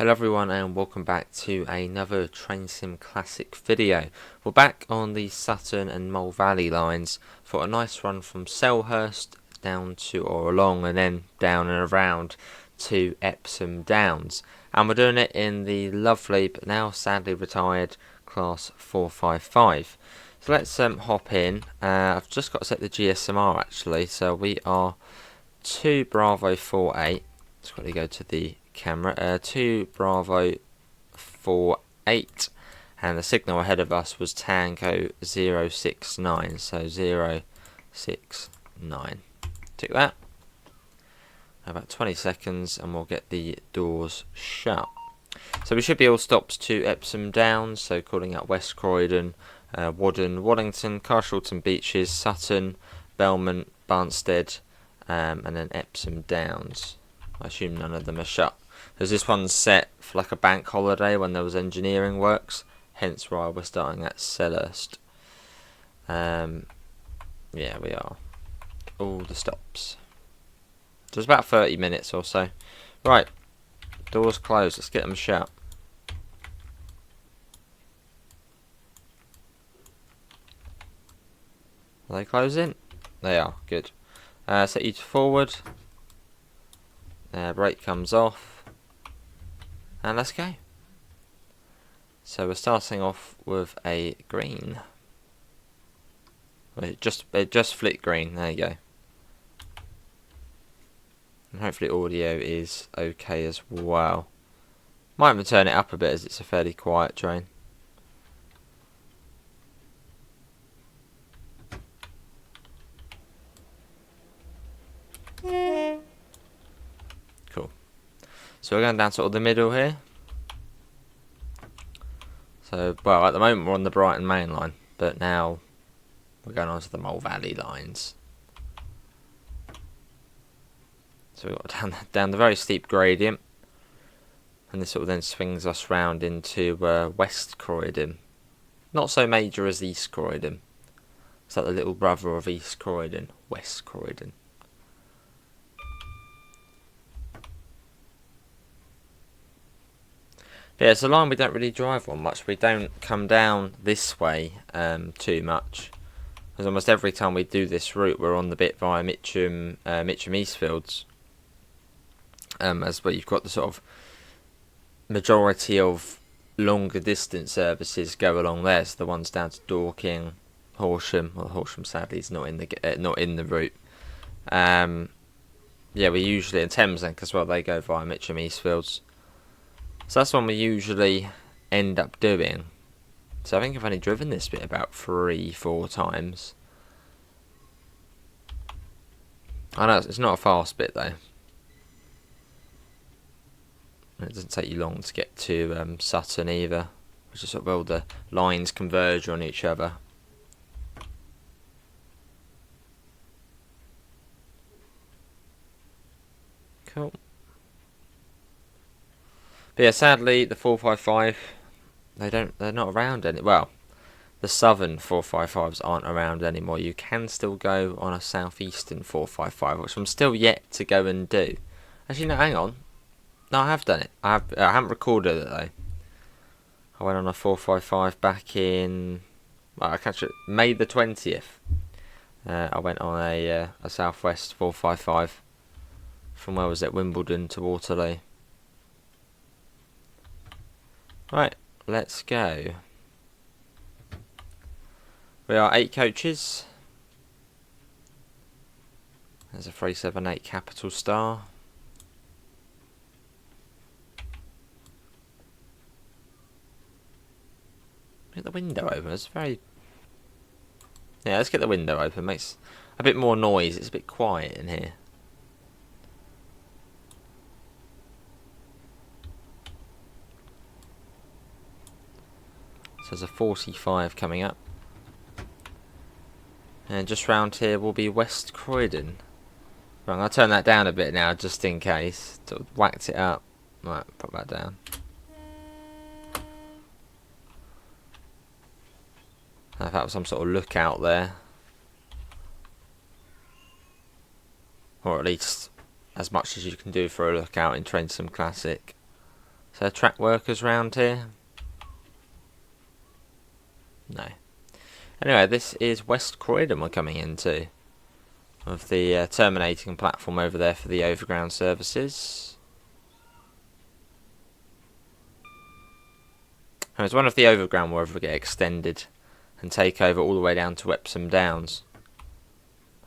Hello everyone and welcome back to another Train Sim Classic video. We're back on the Sutton and Mole Valley lines for a nice run from Selhurst down to or along and then down and around to Epsom Downs. And we're doing it in the lovely but now sadly retired class 455. So let's hop in. I've just got to set the GSMR actually, so we are 2 Bravo 48. Let's quickly go to the camera. 2 Bravo 48, and the signal ahead of us was Tango 069, so 069. Tick that. About 20 seconds and we'll get the doors shut. So we should be all stops to Epsom Downs, so calling out West Croydon, Waddon, Wallington, Carshalton Beeches, Sutton, Belmont, Banstead, and then Epsom Downs. I assume none of them are shut, because this one's set for like a bank holiday when there was engineering works, hence why we're starting at Selhurst. Yeah, we are. All the stops. So it's about 30 minutes or so. Right, doors closed, let's get them shut. Are they closing? They are, good. Set you to forward. Brake comes off, and let's go. So we're starting off with a green. It just flicked green. There you go. And hopefully audio is okay as well. Might even turn it up a bit as it's a fairly quiet train. Cool. So we're going down sort of the middle here. So, well, at the moment we're on the Brighton main line, but now we're going on to the Mole Valley lines. So we've got down the very steep gradient, and this sort of then swings us round into West Croydon. Not so major as East Croydon. It's like the little brother of East Croydon, West Croydon. Yeah, it's a line we don't really drive on much. We don't come down this way too much, because almost every time we do this route we're on the bit via Mitcham Eastfields, as where you've got the sort of majority of longer distance services go along there. So the ones down to Dorking, Horsham. Well, Horsham sadly is not in the route. Yeah, we usually in Thameslink as well. They go via Mitcham Eastfields. So that's one we usually end up doing. So I think I've only driven this bit about 3-4 times. I know it's not a fast bit though. And it doesn't take you long to get to Sutton either, which is sort of all the lines converge on each other. Cool. But yeah, sadly the 455 they're not around any. Well, the southern 455s aren't around anymore. You can still go on a southeastern 455, which I'm still yet to go and do. Actually, no, hang on. No, I have done it. I haven't recorded it though. I went on a 455 back in, well, I catch it May the 20th. I went on a southwest 455 from where was it, Wimbledon to Waterloo. Right, let's go. We are 8 coaches. There's a 378 capital star. Get the window open. It's very. Yeah, let's get the window open. Makes a bit more noise. It's a bit quiet in here. So there's a 45 coming up. And just round here will be West Croydon. Right, I'll turn that down a bit now just in case. Sort of whacked it up. Right, put that down. I've had some sort of lookout there. Or at least as much as you can do for a lookout in Train Sim Classic. So track workers round here? No. Anyway, this is West Croydon we're coming into, with the terminating platform over there for the overground services. I was wondering if the overground will ever get extended and take over all the way down to Epsom Downs,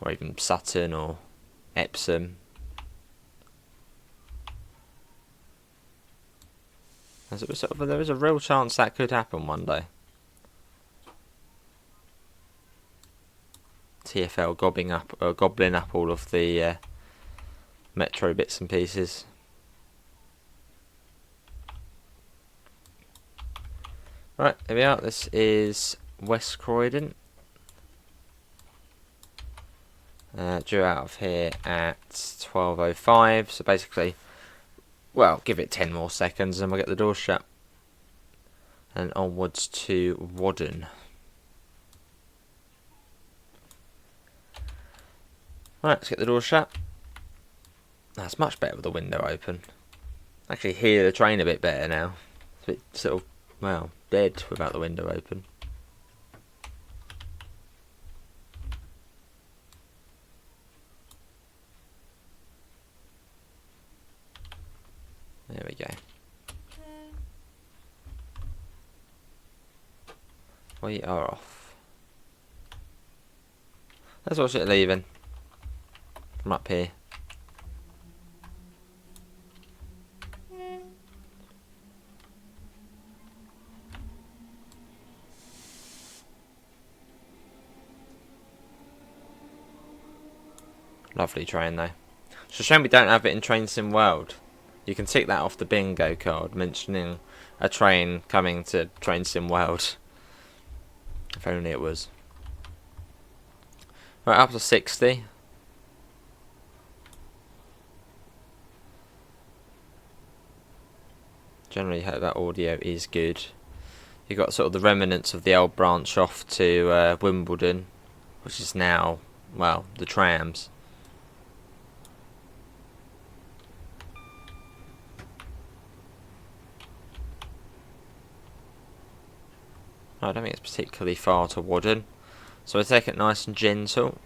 or even Sutton or Epsom. There is a real chance that could happen one day. TfL gobbling up all of the metro bits and pieces. Right, here we are. This is West Croydon. Due out of here at 12:05. So basically, well, give it 10 more seconds and we'll get the door shut. And onwards to Waddon. Right, let's get the door shut. That's much better with the window open. I actually hear the train a bit better now. It's a bit sort of, well, dead without the window open. There we go. We are off. Let's watch it leaving from up here. Lovely train though. It's a shame we don't have it in Train Sim World. You can tick that off the bingo card mentioning a train coming to Train Sim World. If only it was. Right, up to 60. Generally hope that audio is good. You've got sort of the remnants of the old branch off to Wimbledon, which is now, well, the trams. I don't think it's particularly far to Waddon, so I take it nice and gentle.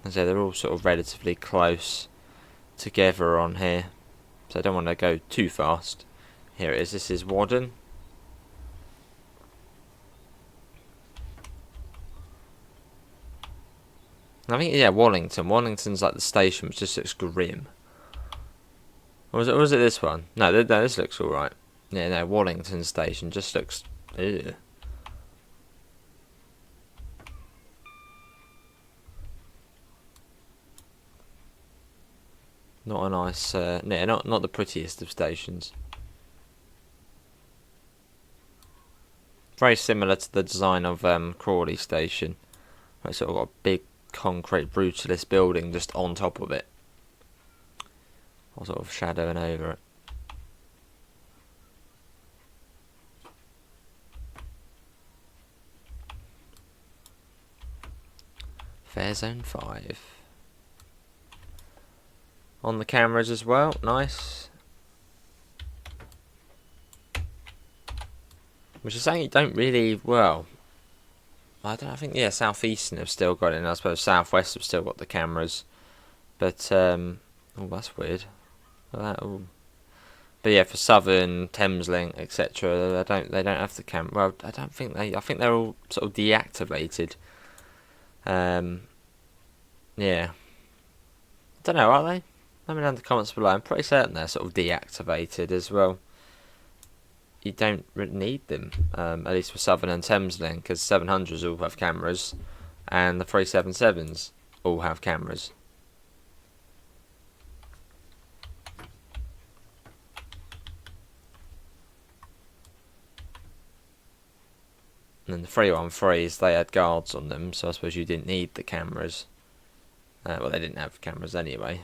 As I say, they're all sort of relatively close together on here, so I don't want to go too fast. Here it is. This is Waddon. I think, yeah, Wallington. Wallington's like the station, which just looks grim. Or was it this one? No, this looks alright. Yeah, no, Wallington station just looks... Ew. Not a nice... yeah, not the prettiest of stations. Very similar to the design of Crawley station. It's sort of got a big concrete brutalist building just on top of it. Or sort of shadowing over it. Fair Zone 5. On the cameras as well, nice. Which is saying you don't really, well, I think, yeah, South Eastern have still got it, and I suppose South West have still got the cameras. But, oh, that's weird. But yeah, for Southern, Thameslink, etc., they don't have the camera. Well, I think they're all sort of deactivated. Yeah. I don't know, are they? Let me know in the comments below. I'm pretty certain they're sort of deactivated as well. You don't really need them, at least for Southern and Thameslink, because 700s all have cameras, and the 377s all have cameras. And then the 313s, they had guards on them, so I suppose you didn't need the cameras. Well, they didn't have cameras anyway.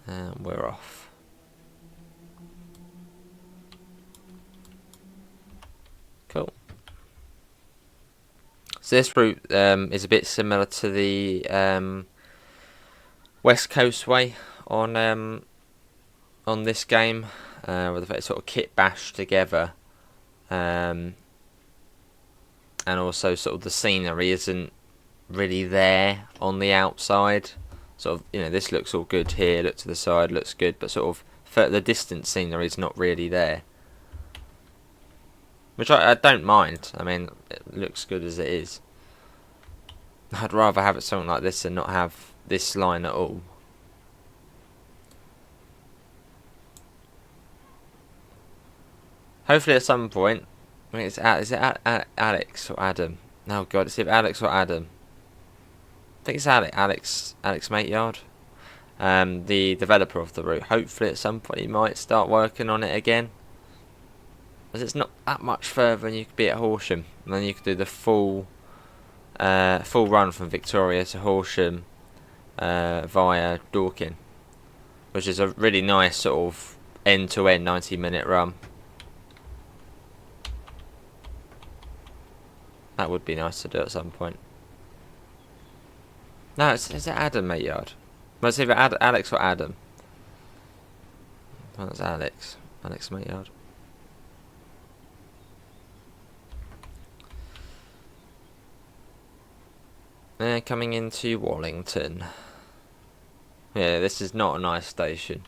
And we're off. So this route is a bit similar to the West Coast way on this game, where they sort of kit bashed together, and also sort of the scenery isn't really there on the outside. Sort of, this looks all good here. Look to the side, looks good, but sort of the distant scenery is not really there. Which I don't mind. I mean, it looks good as it is. I'd rather have it something like this than not have this line at all. Hopefully at some point, I mean, is it Alex or Adam? Oh god, it's either Alex or Adam. I think it's Alex Mateyard, the developer of the route. Hopefully at some point he might start working on it again, as it's not that much further than you could be at Horsham, and then you could do the full run from Victoria to Horsham via Dorking, which is a really nice sort of end-to-end 90-minute run. That would be nice to do at some point. No, is it Adam Mateyard? Well, it's either Alex or Adam. Oh, that's Alex. Alex Mateyard. Coming into Wallington. Yeah, this is not a nice station.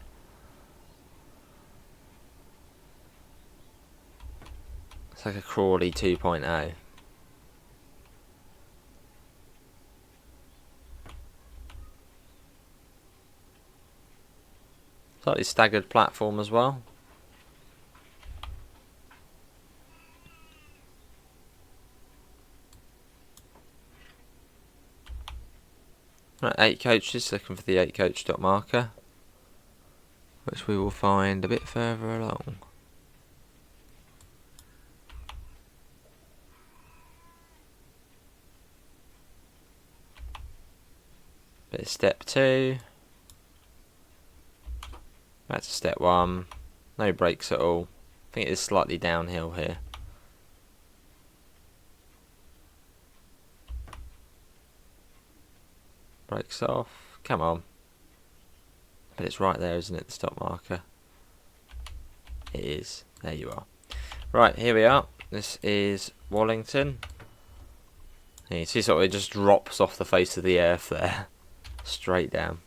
It's like a Crawley 2.0. Slightly staggered platform as well. Right, 8 coaches, looking for the 8 coach dot marker, which we will find a bit further along. Bit of step 2. Back to step 1. No brakes at all. I think it is slightly downhill here. Brakes off. Come on. But it's right there, isn't it? The stop marker. It is. There you are. Right, here we are. This is Wallington. You see, sort of, it just drops off the face of the earth there. Straight down.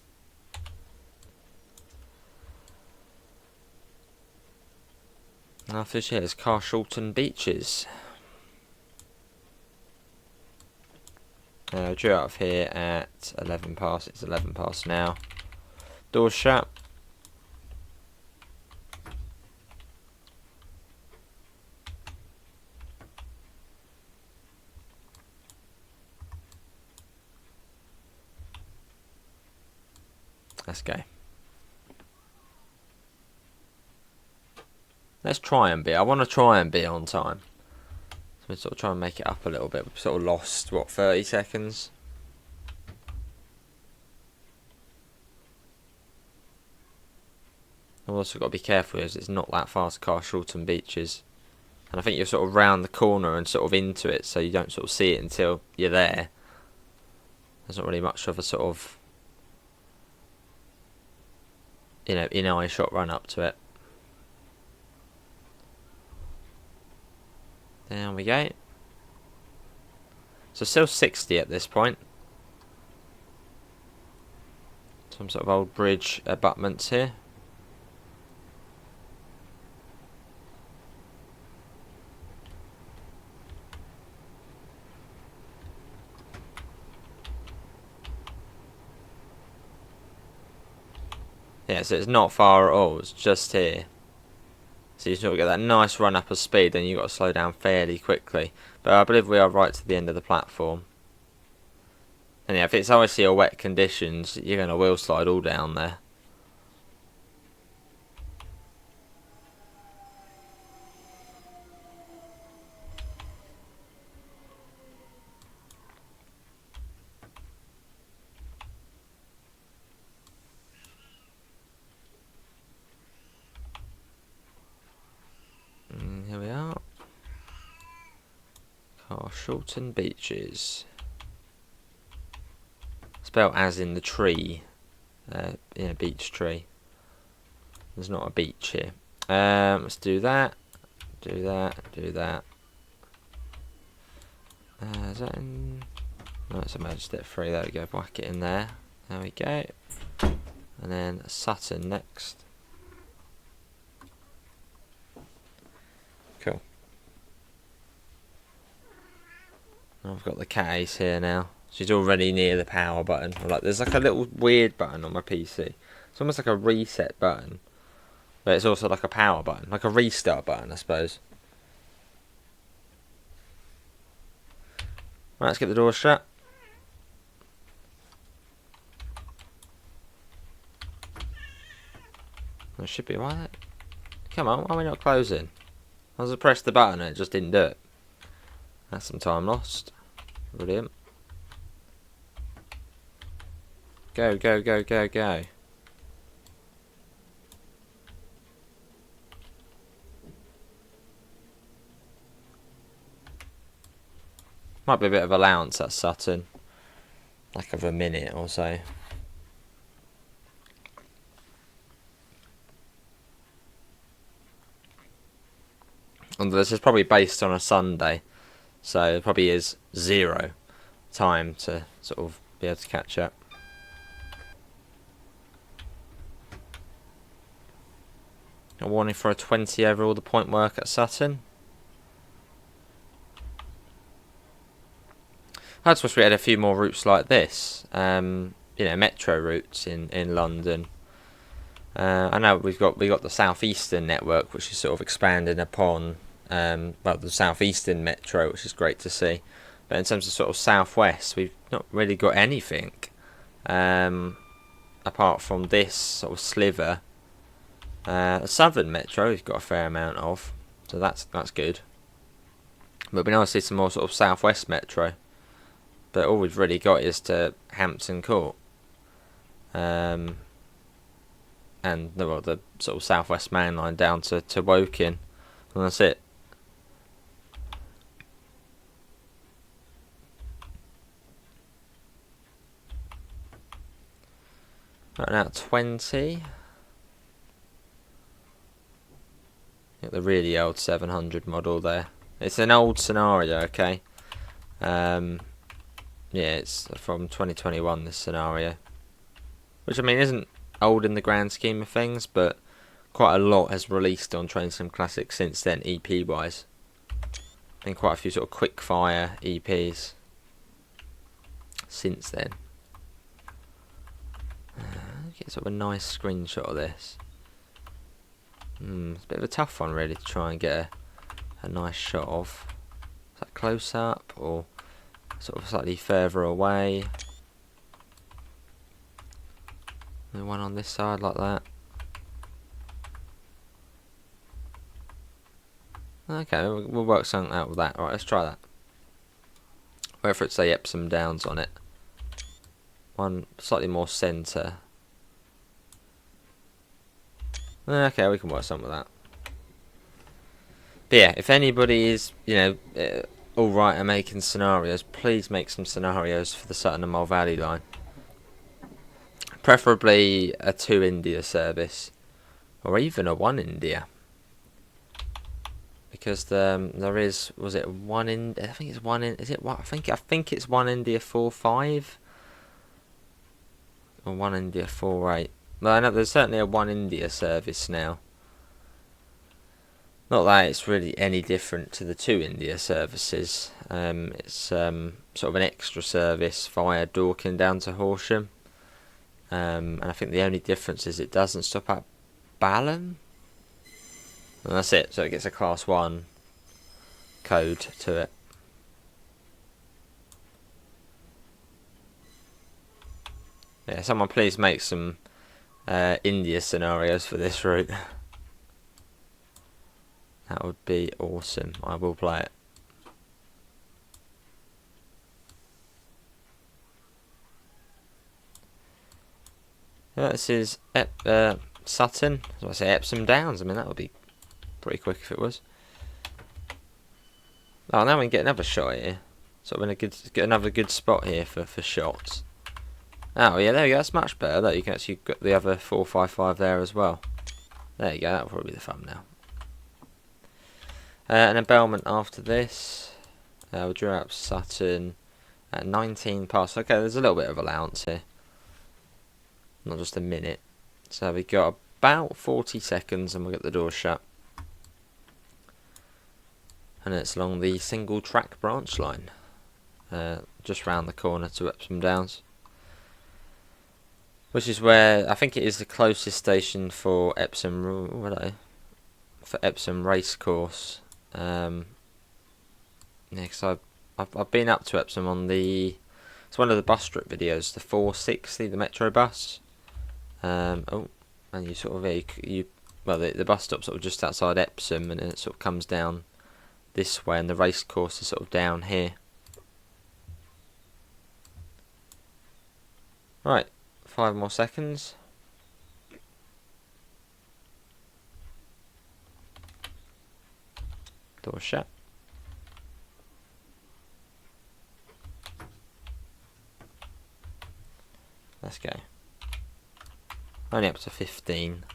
After here is Carshalton Beeches. Drew out of here at 11 past. It's 11 past now. Doors shut. Let's go. Let's try and be. I want to try and be on time. So we sort of try and make it up a little bit. We've sort of lost, what, 30 seconds? I've also got to be careful as it's not that far to Carshalton Beeches. And I think you're sort of round the corner and sort of into it, so you don't sort of see it until you're there. There's not really much of a sort of, in-eye shot run up to it. There we go. So still 60 at this point. Some sort of old bridge abutments here. Yeah, so it's not far at all, it's just here. So you sort of get that nice run up of speed, and you've got to slow down fairly quickly. But I believe we are right to the end of the platform. And yeah, if it's obviously a wet conditions, you're going to wheel slide all down there. Carshalton Beeches. Spelled as in the tree. In a beech tree. There's not a beach here. Let's do that. Do that. Do that. Is that in? No, it's a merge step 3. There we go. Whack it in there. There we go. And then Sutton next. Cool. I've got the cat ace here now. She's already near the power button. Like, there's like a little weird button on my PC. It's almost like a reset button, but it's also like a power button, like a restart button, I suppose. Right, let's get the door shut. That should be right. Come on, why are we not closing? I was to press the button and it just didn't do it. That's some time lost. Brilliant. Go, go, go, go, go. Might be a bit of allowance at Sutton. Like of a minute or so. And this is probably based on a Sunday. So it probably is 0 time to sort of be able to catch up. A warning for a 20 over all the point work at Sutton. I just wish we had a few more routes like this. You know, metro routes in London. I know we got the southeastern network, which is sort of expanding upon well, the southeastern metro, which is great to see. But in terms of sort of southwest, we've not really got anything apart from this sort of sliver. The southern metro we've got a fair amount of, so that's good. But it'd be nice to see some more sort of southwest metro. But all we've really got is to Hampton Court, and the sort of southwest main line down to Woking, and that's it. Right now, 20. Got the really old 700 model there. It's an old scenario, okay. Yeah, it's from 2021, this scenario. Which, I mean, isn't old in the grand scheme of things, but quite a lot has released on Train Sim Classic since then, EP-wise. And quite a few sort of quick-fire EPs since then. Get sort of a nice screenshot of this. It's a bit of a tough one, really, to try and get a nice shot of. Is that close up, or sort of slightly further away? The one on this side like that. Okay, we'll work something out with that. Alright, let's try that. Wait for it to say Epsom Downs on it. One slightly more centre. Okay, we can work something with that. But yeah, if anybody is, you know, alright at making scenarios, please make some scenarios for the Sutton and Mole Valley line. Preferably a 2 India service, or even a 1 India. Because there is, was it 1 in? I think it's 1 in. Is it what? I think it's 1 India 4-5 or 1 India 4-8. Well, I know there's certainly a 1 India service now. Not that it's really any different to the 2 India services. It's sort of an extra service via Dorking down to Horsham. And I think the only difference is it doesn't stop at Balham. And that's it, so it gets a class 1 code to it. Yeah, someone please make some India scenarios for this route. That would be awesome. I will play it. Yeah, this is Sutton. As I say, Epsom Downs. I mean, that would be pretty quick if it was. Oh, now we can get another shot here. Sort of in a good, get another good spot here for shots. Oh yeah, there you go. That's much better. That you can actually get the other 455 there as well. There you go. That'll probably be the thumbnail. And then Belmont after this. We'll draw up Sutton at 19 past. Okay, there's a little bit of allowance here. Not just a minute. So we got about 40 seconds and we'll get the door shut. And it's along the single track branch line. Just round the corner to Epsom Downs. Which is where, I think it is the closest station for Epsom, for Epsom Racecourse. Yeah, because I've been up to Epsom on it's one of the bus trip videos, the 460, the Metro bus. Oh, and you sort of, the bus stop's sort of just outside Epsom, and then it sort of comes down this way, and the racecourse is sort of down here. Right, 5 more seconds. Door shut. Let's go. Only up to 15.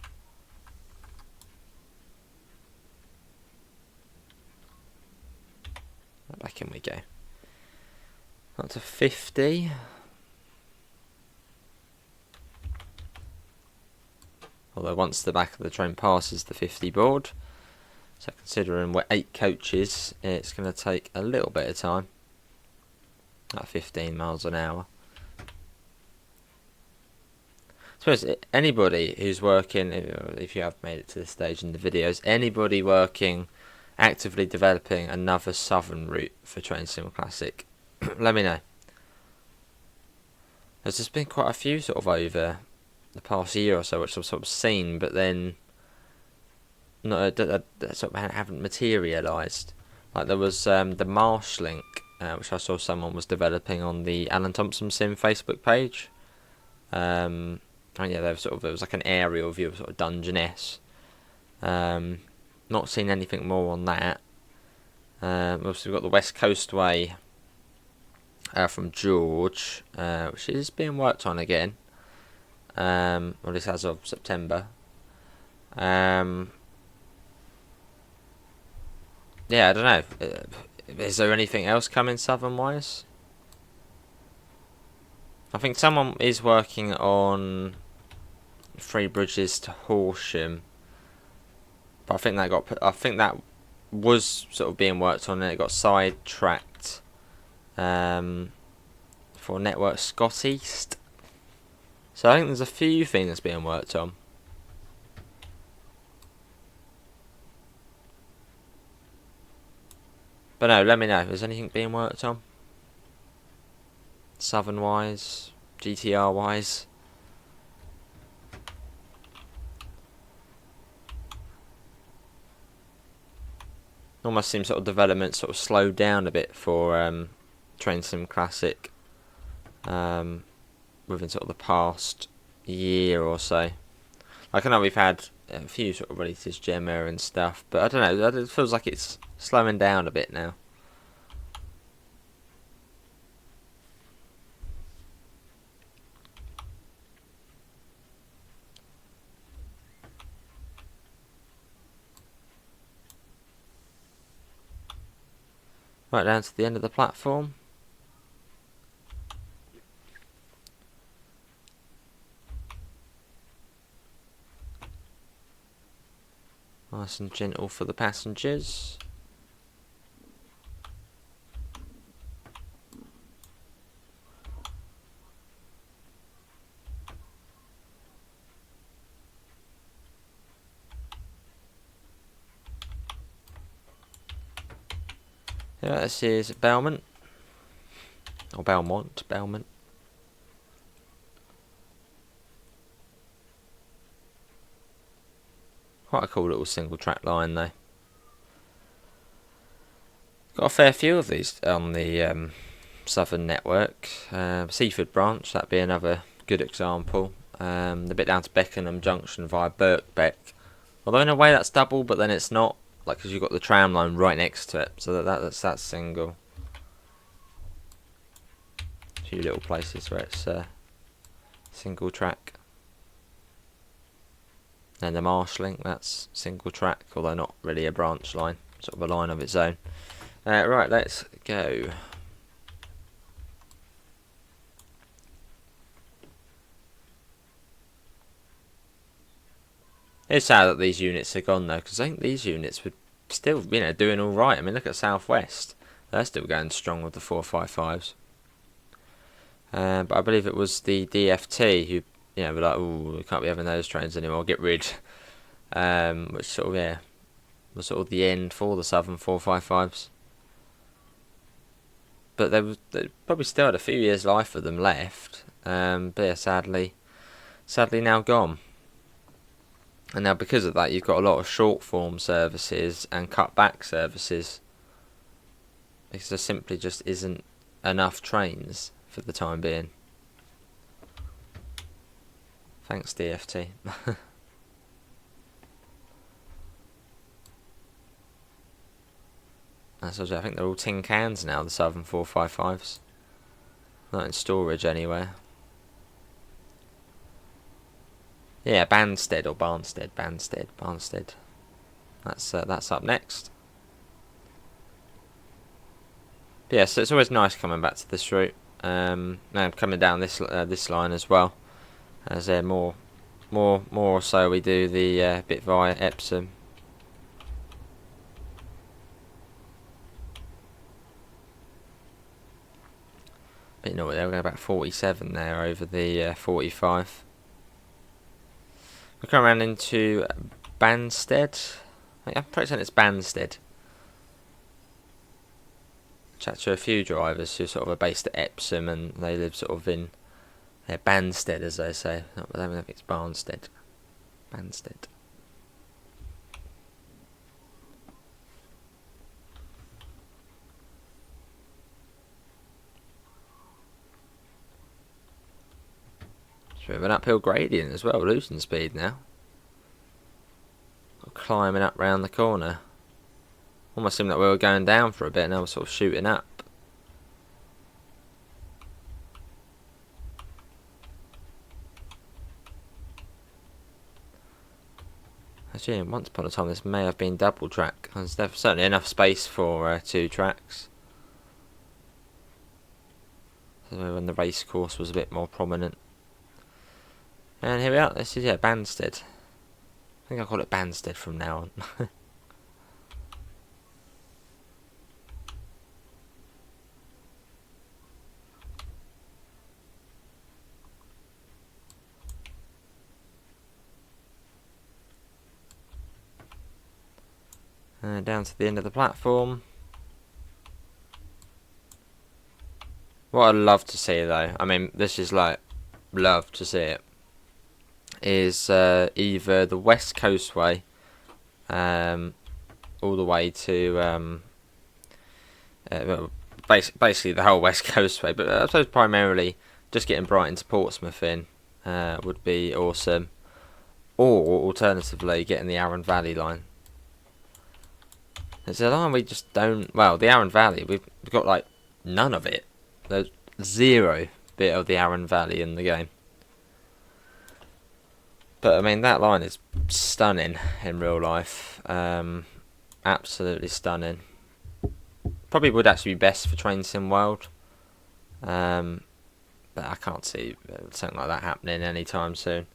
Back in we go. Up to 50. Although once the back of the train passes the 50 board, so considering we're 8 coaches, it's going to take a little bit of time. At 15 miles an hour. I suppose anybody who's working, if you have made it to this stage in the videos, anybody working, actively developing another southern route for Train Sim Classic, let me know. There's been quite a few sort of over the past year or so which I've sort of seen, but then not sort of haven't materialised. Like there was the Marsh link, which I saw someone was developing on the Alan Thompson Sim Facebook page. And yeah, it was like an aerial view of sort of Dungeness. Not seen anything more on that. Obviously we've got the West Coast Way from George, which is being worked on again. Or at least as of September. Yeah, I don't know. Is there anything else coming southern wise? I think someone is working on Three Bridges to Horsham, but I think that was sort of being worked on and it got sidetracked for Network Scott East. So I think there's a few things being worked on. But no, let me know. Is anything being worked on? Southern wise, GTR wise. Almost seems sort of development sort of slowed down a bit for Train Sim Classic within sort of the past year or so. Like I know we've had a few sort of releases, Gemma and stuff, but I don't know, it feels like it's slowing down a bit now. Right down to the end of the platform. Nice and gentle for the passengers. Yeah, this is Belmont. Or Belmont. Quite a cool little single track line though. Got a fair few of these on the Southern network. Seaford branch, that'd be another good example. The bit down to Beckenham Junction via Birkbeck. Although in a way that's double, but then it's not. like, because you've got the tram line right next to it, so that's single. A few little places where it's single track. And the Marsh Link, that's single track, although not really a branch line, sort of a line of its own. Right, let's go. It's sad that these units are gone though, because I think these units were still, you know, doing all right. I mean, look at South West; they're still going strong with the 455s. But I believe it was the DFT who, you know, were like, "Oh, we can't be having those trains anymore. Get rid." Which sort of, yeah, was sort of the end for the Southern 455s. But they probably still had a few years' life of them left. But yeah, sadly now gone. And now because of that, you've got a lot of short form services and cut back services, because there simply just isn't enough trains for the time being. Thanks, DFT. I think they're all tin cans now, the Southern 455s. Not in storage anywhere. Yeah, Banstead or Banstead. That's up next. But yeah, so it's always nice coming back to this route. Now I'm coming down this line as well. As there more or so we do the bit via Epsom. But you know what? They're going about 47 there over the 45. We come around into Banstead. I'm pretty certain it's Banstead. Chat to a few drivers who sort of are based at Epsom and they live sort of in Banstead, as they say. I don't know if it's Barnstead. Banstead. It's a bit of an uphill gradient as well, losing speed now. Climbing up round the corner. Almost seemed like we were going down for a bit, now we're sort of shooting up. Actually, once upon a time this may have been double track. There's certainly enough space for 2 tracks. So when the race course was a bit more prominent. And here we are, this is Banstead. I think I'll call it Banstead from now on. Down to the end of the platform. What I'd love to see though, I mean this is like, love to see it, is either the West Coastway all the way to basically the whole West Coastway, but I suppose primarily just getting Brighton to Portsmouth in would be awesome, or alternatively getting the Arun Valley line. It's a line we just don't, well, the Arun Valley, we've got like none of it. There's 0 bit of the Arun Valley in the game. But I mean, that line is stunning in real life. Absolutely stunning. Probably would actually be best for Train Sim World. But I can't see something like that happening anytime soon.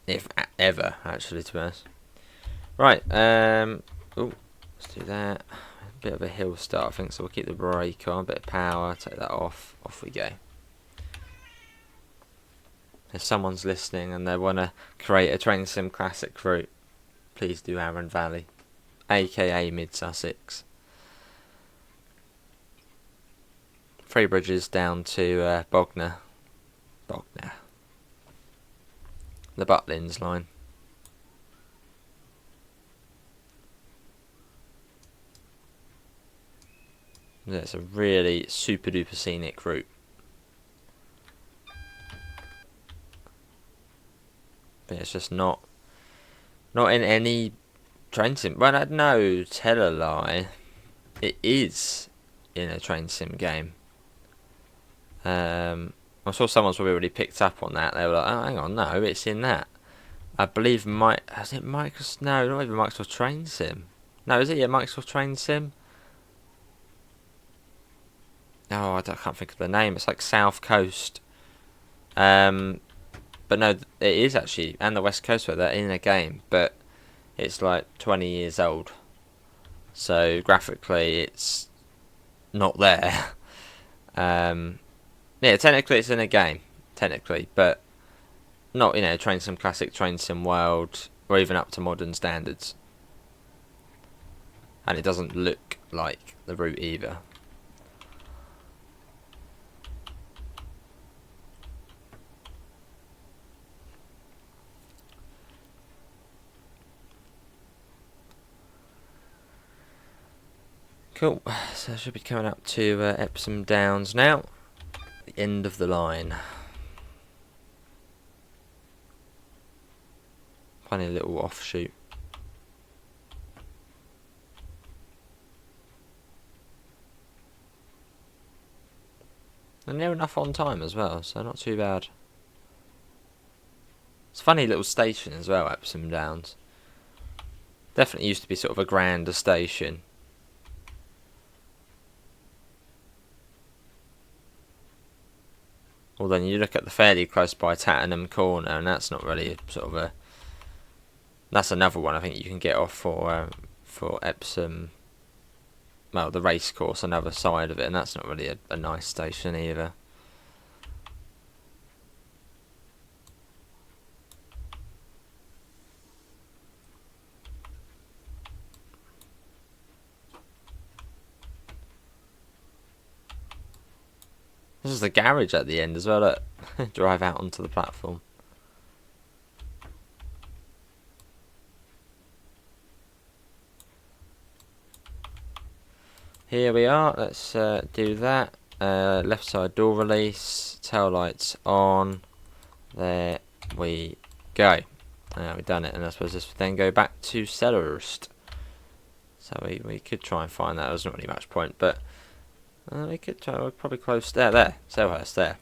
If ever, actually, to be honest. Right, let's do that. A bit of a hill start, I think, so we'll keep the brake on, a bit of power, take that off we go. If someone's listening and they want to create a Train Sim Classic route, please do Arun Valley, aka Mid Sussex. 3 bridges down to Bognor. The Butlins line. Yeah, it's a really super duper scenic route. it's just not in any train sim. Well, no, tell a lie. It is in a train sim game. I saw someone's probably already picked up on that. They were like, "Oh, hang on, no, it's in that." I believe has it Microsoft? No, not even Microsoft Train Sim. No, is it? Yeah, Microsoft Train Sim. Oh, can't think of the name. It's like South Coast. But no, it is actually, and the West Coast where they're in a game, but it's like 20 years old. So graphically, it's not there. Yeah, technically it's in a game, technically, but not, Train Sim Classic, Train Sim World, or even up to modern standards. And it doesn't look like the route either. Cool, so I should be coming up to Epsom Downs now, the end of the line. Funny little offshoot. And near enough on time as well, so not too bad. It's a funny little station as well, Epsom Downs. Definitely used to be sort of a grander station. Although you look at the fairly close by Tattenham Corner, and that's not really sort of a... That's another one I think you can get off for Epsom... Well, the race course, another side of it, and that's not really a nice station either. This is the garage at the end as well, look. Drive out onto the platform. Here we are, let's do that. Left side door release, tail lights on. There we go. We've done it, and I suppose this would then go back to Selhurst. So we could try and find that. There's not really much point, but we could try. We're probably close there, Selhurst there.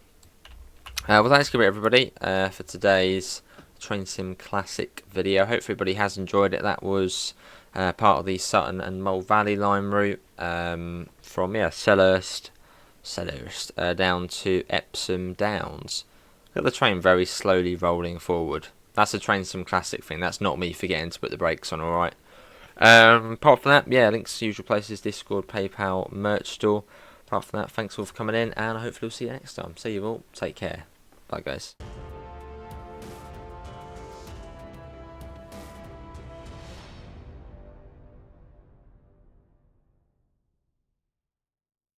Well, thanks for everybody for today's Train Sim Classic video. Hope everybody has enjoyed it. That was part of the Sutton and Mole Valley line route from Selhurst down to Epsom Downs. Got the train very slowly rolling forward. That's a Train Sim Classic thing. That's not me forgetting to put the brakes on. All right. Apart from that, yeah, links to usual places: Discord, PayPal, merch store. Apart from that, thanks all for coming in, and hopefully we'll see you next time. See you all. Take care. Bye, guys.